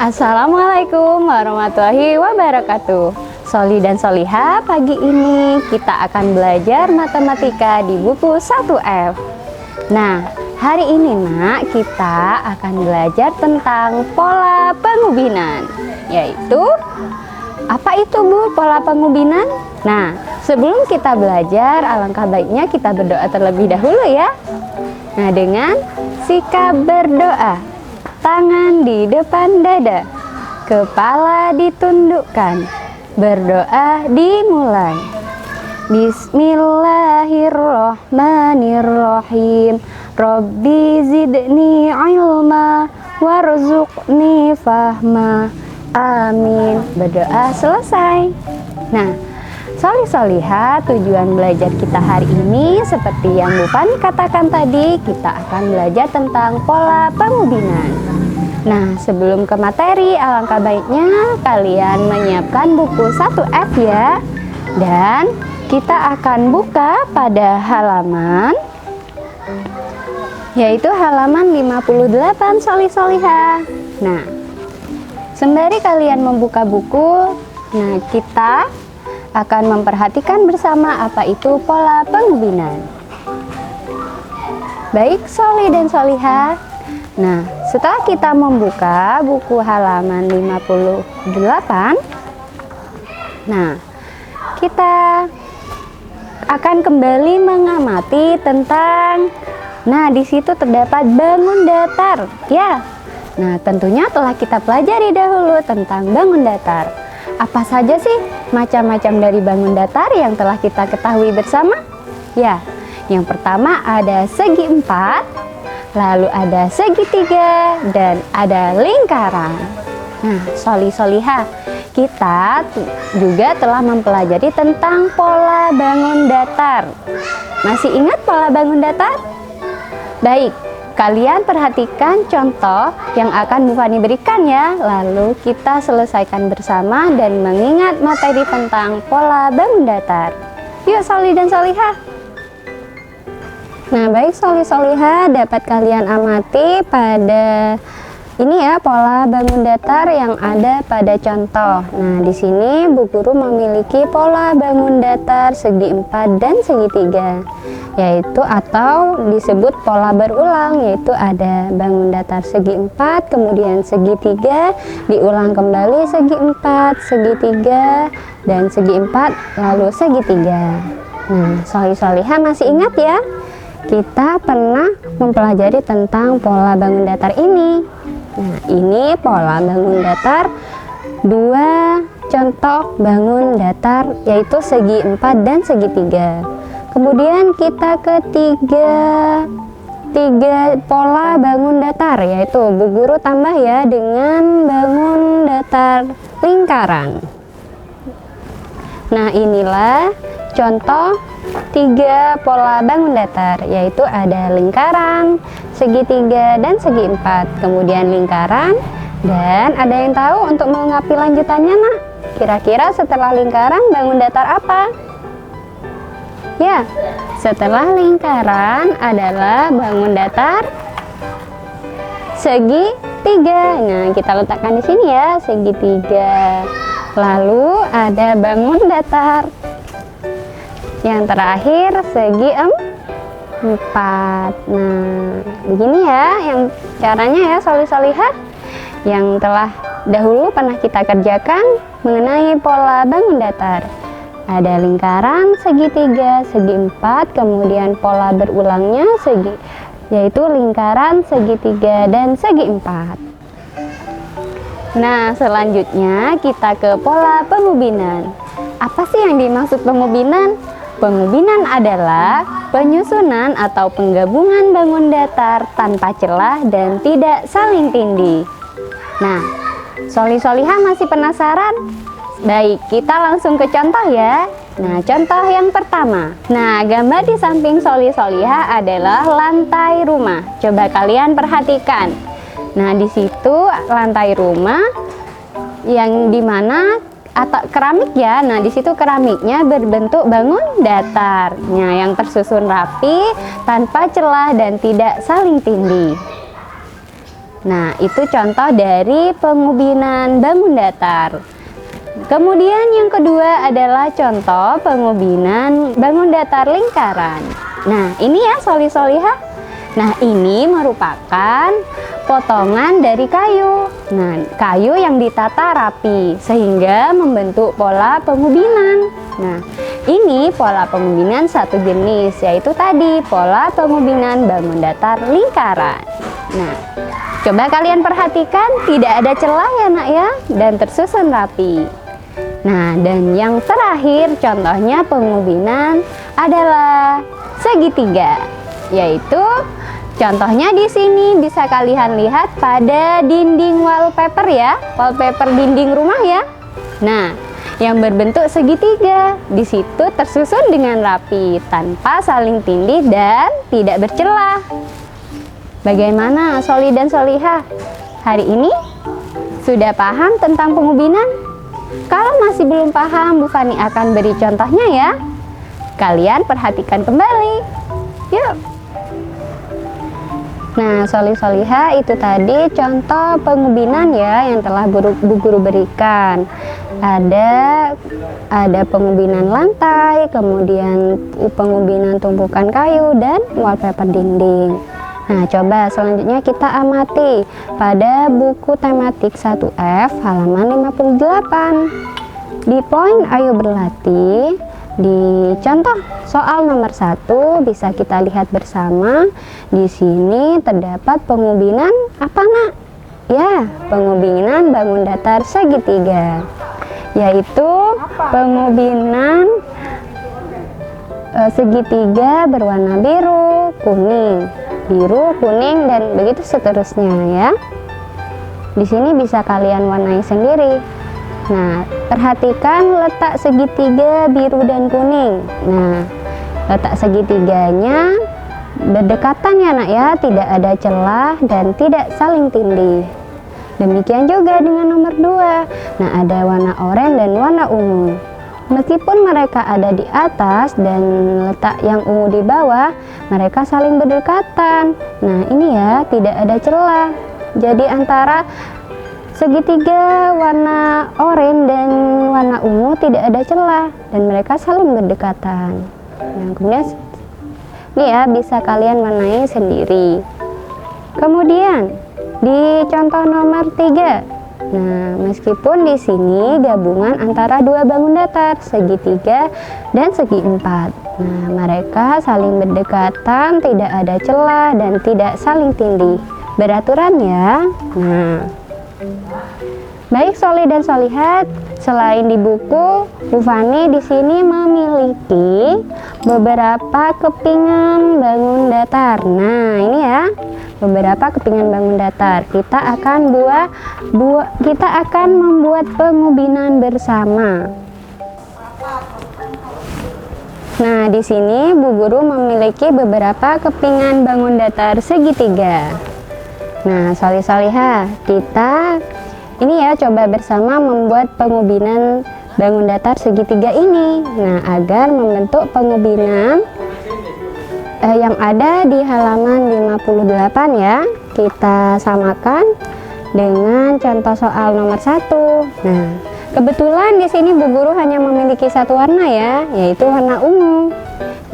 Assalamualaikum warahmatullahi wabarakatuh. Soli dan Soliha, pagi ini kita akan belajar matematika di buku 1F. Nah, hari ini nak, kita akan belajar tentang pola pengubinan. Yaitu, apa itu Bu pola pengubinan? Nah, sebelum kita belajar, alangkah baiknya kita berdoa terlebih dahulu ya. Nah, dengan sikap berdoa, tangan di depan dada, kepala ditundukkan, berdoa dimulai. Bismillahirrohmanirrohim. Robbi zidni ilma warzuqni fahma. Amin. Berdoa selesai. Nah, Solih-Soliha, tujuan belajar kita hari ini seperti yang Bu Fani katakan tadi, kita akan belajar tentang pola pengubinan. Nah, sebelum ke materi, alangkah baiknya kalian menyiapkan buku 1F ya. Dan kita akan buka pada halaman, yaitu halaman 58 Solih-Soliha. Nah, sembari kalian membuka buku, nah kita akan memperhatikan bersama apa itu pola pengubinan. Baik Soli dan Soliha. Nah, setelah kita membuka buku halaman 58, nah, kita akan kembali mengamati tentang, nah di situ terdapat bangun datar, ya. Nah, tentunya telah kita pelajari dahulu tentang bangun datar. Apa saja sih macam-macam dari bangun datar yang telah kita ketahui bersama? Ya, yang pertama ada segi empat, lalu ada segitiga, dan ada lingkaran. Nah, Solih-Soliha, kita juga telah mempelajari tentang pola bangun datar. Masih ingat pola bangun datar? Baik, kalian perhatikan contoh yang akan Bu Fani berikan ya. Lalu kita selesaikan bersama dan mengingat materi tentang pola bangun datar. Yuk Soli dan Soliha. Nah, baik Solih-Soliha, dapat kalian amati pada ini ya pola bangun datar yang ada pada contoh. Nah, di sini Bu Guru memiliki pola bangun datar segi empat dan segitiga, yaitu atau disebut pola berulang, yaitu ada bangun datar segi empat, kemudian segitiga, diulang kembali segi empat, segitiga, dan segi empat, lalu segitiga. Nah, Solih-Soliha masih ingat ya? Kita pernah mempelajari tentang pola bangun datar ini. Nah, ini pola bangun datar dua contoh bangun datar, yaitu segi empat dan segitiga. Kemudian kita tiga pola bangun datar, yaitu Bu Guru tambah ya dengan bangun datar lingkaran. Nah, inilah contoh 3 pola bangun datar, yaitu ada lingkaran, segitiga, dan segi empat. Kemudian lingkaran, dan ada yang tahu untuk mengungkapi lanjutannya nak? Kira-kira setelah lingkaran bangun datar apa? Ya, setelah lingkaran adalah bangun datar segitiga. Nah, kita letakkan di sini ya, segitiga. Lalu ada bangun datar yang terakhir segi empat. Nah, begini ya yang caranya ya Solih-Soliha, yang telah dahulu pernah kita kerjakan mengenai pola bangun datar. Ada lingkaran, segitiga, segi empat, kemudian pola berulangnya yaitu lingkaran, segitiga, dan segi empat. Nah, selanjutnya kita ke pola pengubinan. Apa sih yang dimaksud pengubinan? Pengubinan adalah penyusunan atau penggabungan bangun datar tanpa celah dan tidak saling tindih. Nah, Solih-Soliha masih penasaran? Baik, kita langsung ke contoh ya. Nah, contoh yang pertama. Nah, gambar di samping Solih-Soliha adalah lantai rumah. Coba kalian perhatikan. Nah, di situ lantai rumah yang dimana atau keramik ya. Nah, di situ keramiknya berbentuk bangun datar. Nah, yang tersusun rapi tanpa celah dan tidak saling tindih. Nah, itu contoh dari pengubinan bangun datar. Kemudian yang kedua adalah contoh pengubinan bangun datar lingkaran. Nah, ini ya soli-solihah. Nah, ini merupakan potongan dari kayu. Nah, kayu yang ditata rapi sehingga membentuk pola pengubinan. Nah, ini pola pengubinan satu jenis, yaitu tadi pola pengubinan bangun datar lingkaran. Nah, coba kalian perhatikan, tidak ada celah ya nak ya, dan tersusun rapi. Nah, dan yang terakhir contohnya pengubinan adalah segitiga, yaitu contohnya di sini bisa kalian lihat pada dinding wallpaper ya, wallpaper dinding rumah ya. Nah, yang berbentuk segitiga di situ tersusun dengan rapi tanpa saling tindih dan tidak bercelah. Bagaimana Soli dan Solihah? Hari ini sudah paham tentang pengubinan? Kalau masih belum paham, Bu Fani akan beri contohnya ya. Kalian perhatikan kembali. Yuk. Nah, Soli-Solihah itu tadi contoh pengubinan ya yang telah Bu Guru berikan. Ada pengubinan lantai, kemudian pengubinan tumpukan kayu dan wallpaper dinding. Nah, coba selanjutnya kita amati pada buku tematik 1F halaman 58. Di poin ayo berlatih, di contoh soal nomor 1 bisa kita lihat bersama. Di sini terdapat pengubinan apa nak? Ya, pengubinan bangun datar segitiga, yaitu pengubinan segitiga berwarna biru, kuning, dan begitu seterusnya ya. Di sini bisa kalian warnai sendiri. Nah, perhatikan letak segitiga biru dan kuning. Nah, letak segitiganya berdekatan ya nak ya, tidak ada celah dan tidak saling tindih. Demikian juga dengan nomor 2. Nah, ada warna oranye dan warna ungu. Meskipun mereka ada di atas dan letak yang ungu di bawah, mereka saling berdekatan. Nah, ini ya, tidak ada celah. Jadi antara segitiga warna oranye dan warna ungu tidak ada celah dan mereka saling berdekatan. Nah, kemudian ini ya bisa kalian warnai sendiri. Kemudian di contoh nomor 3. Nah, meskipun di sini gabungan antara dua bangun datar, segitiga dan segi 4. Nah, mereka saling berdekatan, tidak ada celah dan tidak saling tindih. Beraturan ya. Nah, baik Soli dan Solihah, selain di buku, Bu Fani di sini memiliki beberapa kepingan bangun datar. Nah, ini ya, beberapa kepingan bangun datar. Kita akan membuat pengubinan bersama. Nah, di sini Bu Guru memiliki beberapa kepingan bangun datar segitiga. Nah, Soli-Solihah, kita ini ya coba bersama membuat pengubinan bangun datar segitiga ini. Nah, agar membentuk pengubinan yang ada di halaman 58 ya, kita samakan dengan contoh soal nomor 1. Nah, kebetulan di sini Bu Guru hanya memiliki satu warna ya, yaitu warna ungu.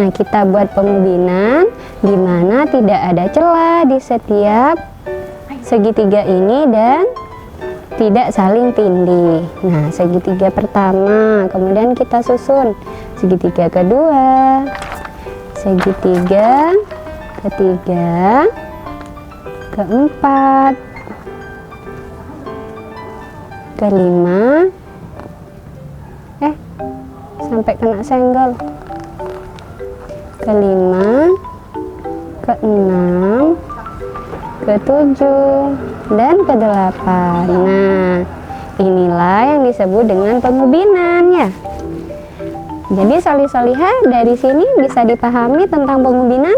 Nah, kita buat pengubinan di mana tidak ada celah di setiap segitiga ini dan tidak saling tindih. Nah, segitiga pertama, kemudian kita susun segitiga kedua, segitiga ketiga, keempat, kelima, sampai kena senggol, kelima, keenam, ketujuh, dan ke-8. Nah, inilah yang disebut dengan pengubinan ya. Jadi Soli-Solihah dari sini bisa dipahami tentang pengubinan.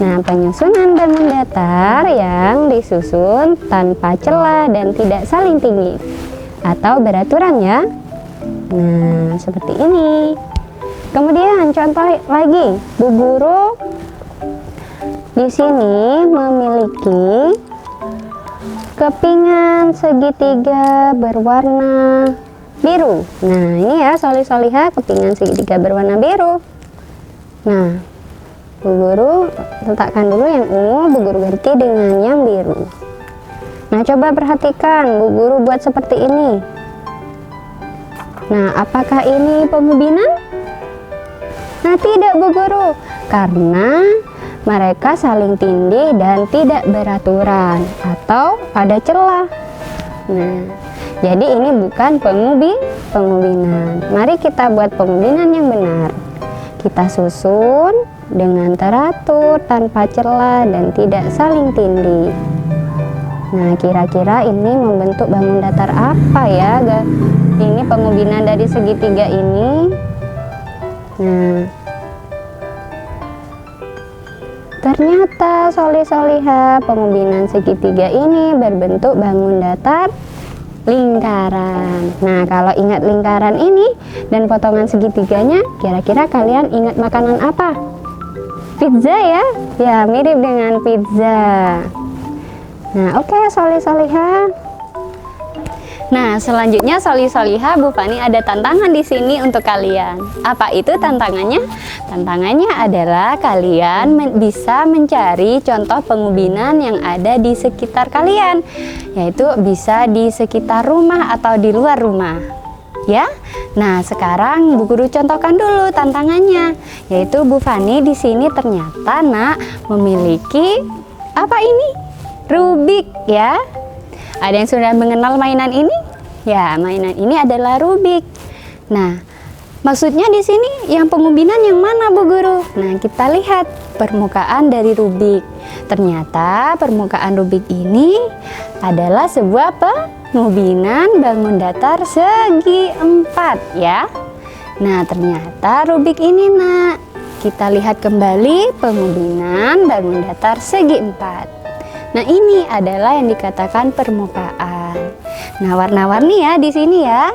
Nah, penyusunan bangun datar yang disusun tanpa celah dan tidak saling tinggi atau beraturan ya. Nah, seperti ini. Kemudian contoh lagi, Bu Guru di sini memiliki kepingan segitiga berwarna biru. Nah, ini ya sholih-sholihah kepingan segitiga berwarna biru. Nah, Bu Guru letakkan dulu yang ungu, Bu Guru ganti dengan yang biru. Nah, coba perhatikan, Bu Guru buat seperti ini. Nah, apakah ini pengubinan? Nah, tidak Bu Guru, karena mereka saling tindih dan tidak beraturan atau ada celah. Nah, jadi ini bukan pengubinan. Mari kita buat pengubinan yang benar. Kita susun dengan teratur, tanpa celah dan tidak saling tindih. Nah, kira-kira ini membentuk bangun datar apa ya? Ini pengubinan dari segitiga ini. Nah, ternyata sholih-sholihah pengubinan segitiga ini berbentuk bangun datar lingkaran. Nah, kalau ingat lingkaran ini dan potongan segitiganya, kira-kira kalian ingat makanan apa? Pizza ya? Ya, mirip dengan pizza. Nah, oke, sholih-sholihah. Nah, selanjutnya sholih-sholihah Bu Fani ada tantangan di sini untuk kalian. Apa itu tantangannya? Tantangannya adalah kalian bisa mencari contoh pengubinan yang ada di sekitar kalian, yaitu bisa di sekitar rumah atau di luar rumah. Ya. Nah, sekarang Bu Guru contohkan dulu tantangannya, yaitu Bu Fani di sini ternyata memiliki apa ini? Rubik ya. Ada yang sudah mengenal mainan ini? Ya, mainan ini adalah Rubik. Nah, maksudnya di sini yang pengubinan yang mana Bu Guru? Nah, kita lihat permukaan dari Rubik. Ternyata permukaan Rubik ini adalah sebuah pengubinan bangun datar segi 4 ya. Nah, ternyata Rubik ini kita lihat kembali pengubinan bangun datar segi 4. Nah, ini adalah yang dikatakan permukaan. Nah, warna-warni ya di sini ya.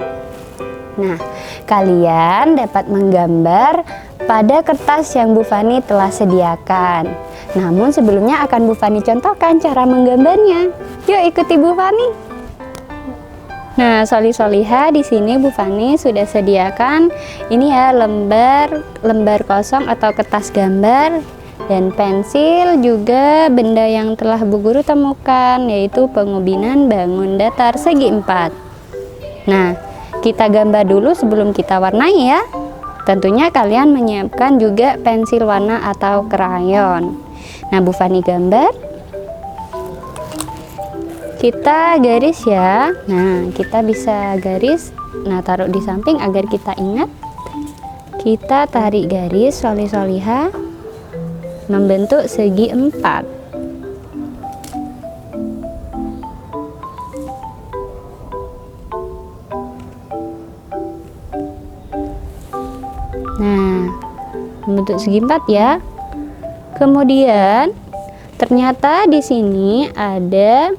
Nah, kalian dapat menggambar pada kertas yang Bu Fani telah sediakan. Namun sebelumnya akan Bu Fani contohkan cara menggambarnya. Yuk ikuti Bu Fani. Nah, sholih-sholihah di sini Bu Fani sudah sediakan ini ya lembar kosong atau kertas gambar. Dan pensil juga benda yang telah Bu Guru temukan, yaitu pengubinan bangun datar segi 4. Nah, kita gambar dulu sebelum kita warnai ya. Tentunya kalian menyiapkan juga pensil warna atau krayon. Nah, Bu Fani gambar. Kita garis ya. Nah, kita bisa garis. Nah, taruh di samping agar kita ingat. Kita tarik garis sholih-sholihah membentuk segi 4. Nah, membentuk segi 4 ya. Kemudian ternyata di sini ada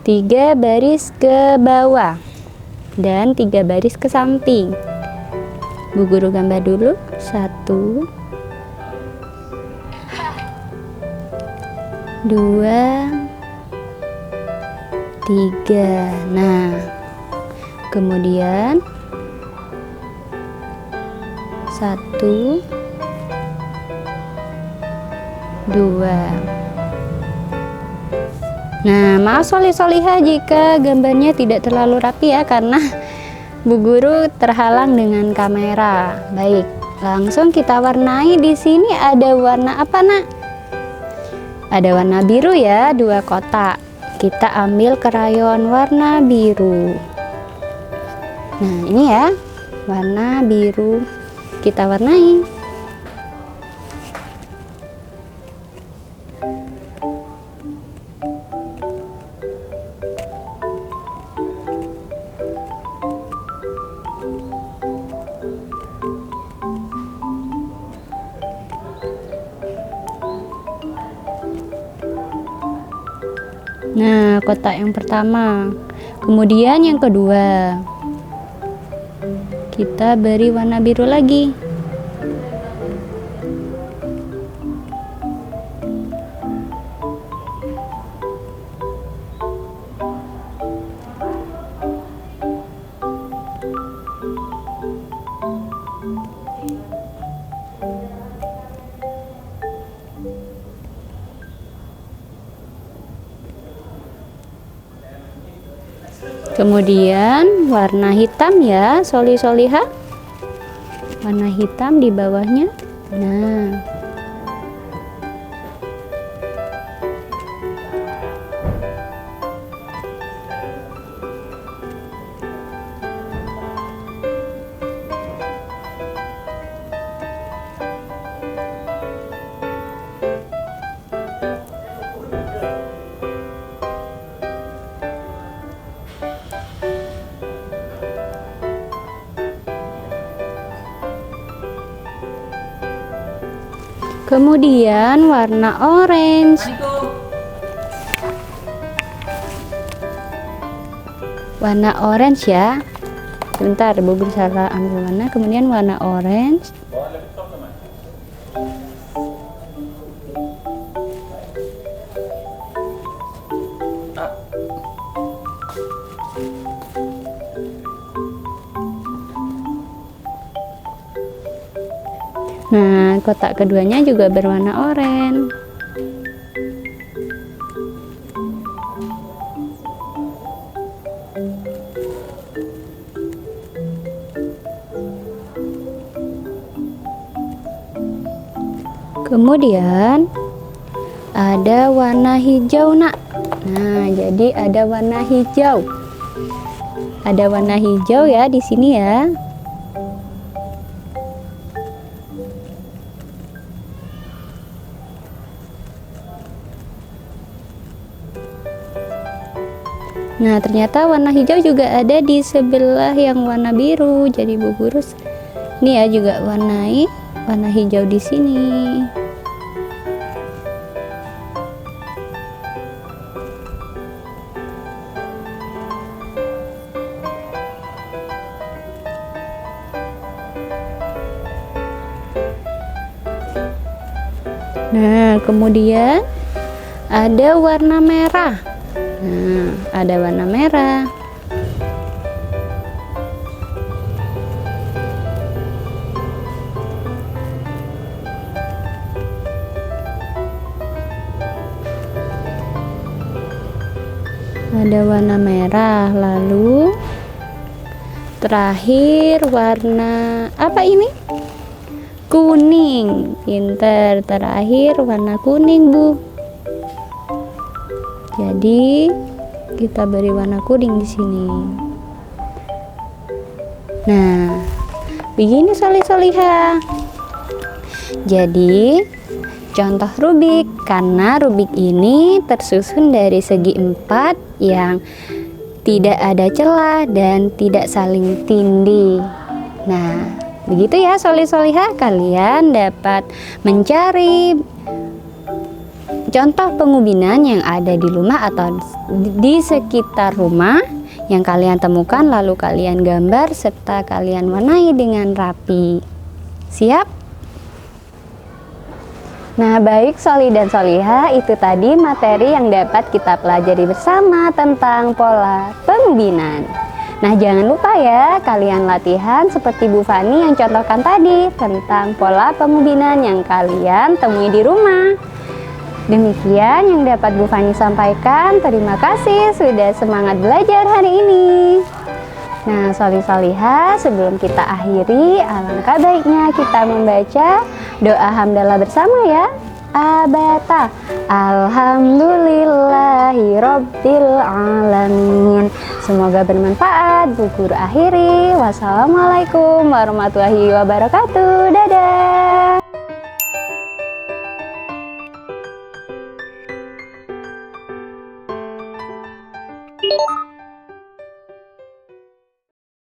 3 baris ke bawah dan 3 baris ke samping. Bu Guru gambar dulu. 1 2 3. Nah, kemudian 1 2. Nah, maaf sholih-sholihah jika gambarnya tidak terlalu rapi ya, karena Bu Guru terhalang dengan kamera. Baik, langsung kita warnai. Di sini ada warna apa Ada warna biru ya, 2 kotak. Kita ambil krayon warna biru. Nah, ini ya, warna biru. Kita warnai. Nah, kotak yang pertama. Kemudian yang kedua. Kita beri warna biru lagi. Kemudian warna hitam ya, Soli Soliha. Warna hitam di bawahnya. Nah, kemudian warna orange. Warna orange ya. Sebentar, Ibu salah ambil warna. Kemudian warna orange. Nah, kotak keduanya juga berwarna oranye. Kemudian ada warna hijau, Nak. Nah, jadi ada warna hijau. Ada warna hijau ya di sini ya. Nah, ternyata warna hijau juga ada di sebelah yang warna biru. Jadi Bu Guru ini ya juga warnai warna hijau di sini. Nah, kemudian ada warna merah. Nah, ada warna merah. Ada warna merah, lalu terakhir warna apa ini? Kuning. Pinter, terakhir warna kuning, Bu. Jadi kita beri warna kuning di sini. Nah, begini Solih-Soliha. Jadi contoh Rubik, karena Rubik ini tersusun dari segi 4 yang tidak ada celah dan tidak saling tindih. Nah, begitu ya Solih-Soliha, kalian dapat mencari contoh pengubinan yang ada di rumah atau di sekitar rumah yang kalian temukan, lalu kalian gambar serta kalian warnai dengan rapi. Siap? Nah, baik Soli dan Soliha, itu tadi materi yang dapat kita pelajari bersama tentang pola pengubinan. Nah, jangan lupa ya, kalian latihan seperti Bu Fani yang contohkan tadi tentang pola pengubinan yang kalian temui di rumah. Demikian yang dapat Bu Fani sampaikan. Terima kasih sudah semangat belajar hari ini. Nah, Solih-Soliha, sebelum kita akhiri, alangkah baiknya kita membaca doa hamdalah bersama ya. Abata, alhamdulillahi rabbil alamin. Semoga bermanfaat. Bu Guru akhiri. Wassalamualaikum warahmatullahi wabarakatuh. Dadah.